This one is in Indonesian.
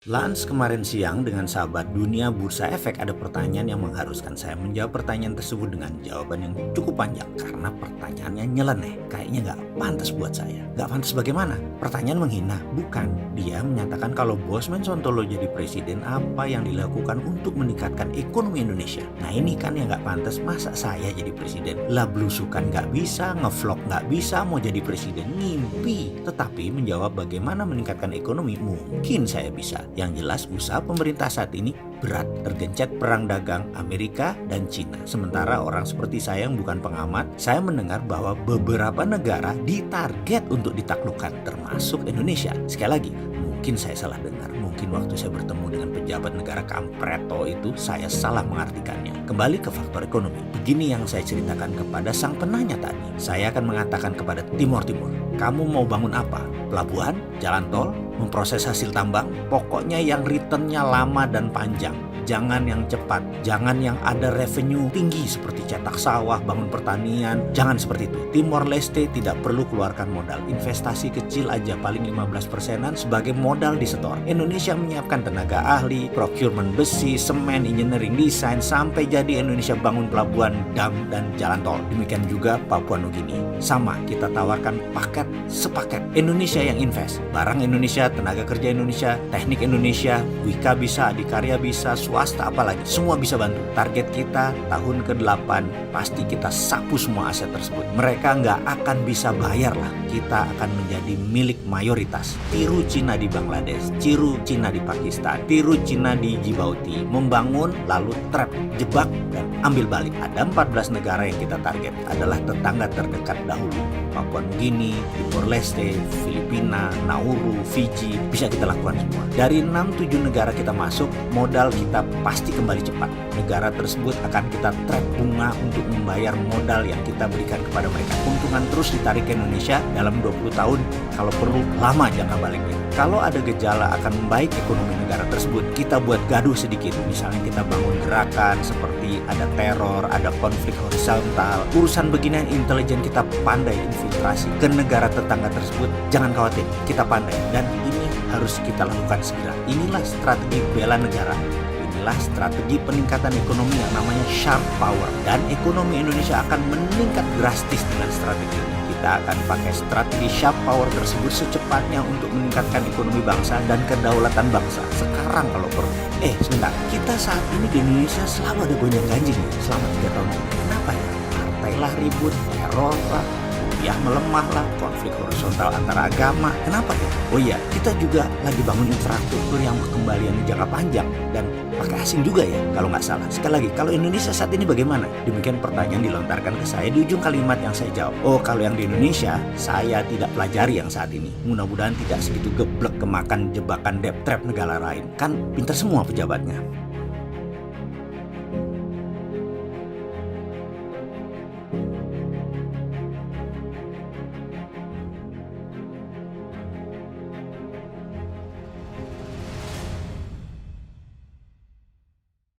Lunch kemarin siang dengan sahabat dunia bursa efek ada pertanyaan yang mengharuskan saya menjawab pertanyaan tersebut dengan jawaban yang cukup panjang karena pertanyaannya nyeleneh. Kayaknya nggak pantas buat saya. Nggak pantas bagaimana? Pertanyaan menghina? Bukan. Dia menyatakan kalau Bosman Sontolo jadi presiden apa yang dilakukan untuk meningkatkan ekonomi Indonesia. Nah ini kan yang nggak pantas, masa saya jadi presiden? Lah belusukan nggak bisa, ngevlog nggak bisa, mau jadi presiden ngimpi. Tetapi menjawab bagaimana meningkatkan ekonomi mungkin saya bisa. Yang jelas usaha pemerintah saat ini berat, tergencet perang dagang Amerika dan Cina. Sementara orang seperti saya yang bukan pengamat, saya mendengar bahwa beberapa negara ditarget untuk ditaklukkan, termasuk Indonesia. Sekali lagi, mungkin saya salah dengar, mungkin waktu saya bertemu dengan pejabat negara Kampreto itu saya salah mengartikannya. Kembali ke faktor ekonomi, begini yang saya ceritakan kepada sang penanya tadi. Saya akan mengatakan kepada Timur, kamu mau bangun apa? Pelabuhan? Jalan tol? Memproses hasil tambang? Pokoknya yang returnnya lama dan panjang. Jangan yang cepat, jangan yang ada revenue tinggi seperti cetak sawah, bangun pertanian, jangan seperti itu. Timor Leste tidak perlu keluarkan modal, investasi kecil aja paling 15%-an sebagai modal disetor. Indonesia menyiapkan tenaga ahli, procurement besi, semen, engineering design, sampai jadi Indonesia bangun pelabuhan, dam, dan jalan tol. Demikian juga Papua Nugini. Sama, kita tawarkan paket sepaket. Indonesia yang invest, barang Indonesia, tenaga kerja Indonesia, teknik Indonesia, Wika bisa, Adikarya bisa, swasta apalagi, semua bisa bantu. Target kita tahun ke-8 pasti kita sapu semua aset tersebut. Mereka nggak akan bisa bayar lah. Kita akan menjadi milik mayoritas. Tiru Cina di Bangladesh, tiru Cina di Pakistan, tiru Cina di Djibouti. Membangun lalu trap, jebak dan ambil balik. Ada 14 negara yang kita target adalah tetangga terdekat dahulu. Papua Nugini, Timor Leste, Filipina, Nauru, Fiji, bisa kita lakukan semua. Dari 6-7 negara kita masuk, modal kita pasti kembali cepat. Negara tersebut akan kita trap bunga untuk membayar modal yang kita berikan kepada mereka. Keuntungan terus ditarik ke Indonesia dalam 20 tahun, kalau perlu lama jangka baliknya. Kalau ada gejala akan membaik ekonomi negara tersebut, kita buat gaduh sedikit. Misalnya kita bangun gerakan seperti ada teror, ada konflik horizontal. Urusan beginian intelijen kita pandai infiltrasi ke negara tetangga tersebut. Jangan khawatir, kita pandai. Dan ini harus kita lakukan segera. Inilah strategi bela negara. Inilah strategi peningkatan ekonomi yang namanya sharp power. Dan ekonomi Indonesia akan meningkat drastis dengan strategi ini. Kita akan pakai strategi sharp power tersebut secepatnya untuk meningkatkan ekonomi bangsa dan kedaulatan bangsa. Sekarang kalau perlu. Sebentar, kita saat ini di Indonesia selalu ada gonjang ganjing ya, selama 3 tahun ini. Kenapa ya? Partai lah ribut, teror lah, rupiah melemah lah, konflik horizontal antara agama. Kenapa ya? Oh iya, kita juga lagi bangun infrastruktur yang kembaliannya jangka panjang dan pakai asing juga ya, kalau nggak salah. Sekali lagi, kalau Indonesia saat ini bagaimana? Demikian pertanyaan dilontarkan ke saya di ujung kalimat yang saya jawab. Oh, kalau yang di Indonesia, saya tidak pelajari yang saat ini. Mudah-mudahan tidak segitu geblek kemakan jebakan debt trap negara lain. Kan pintar semua pejabatnya.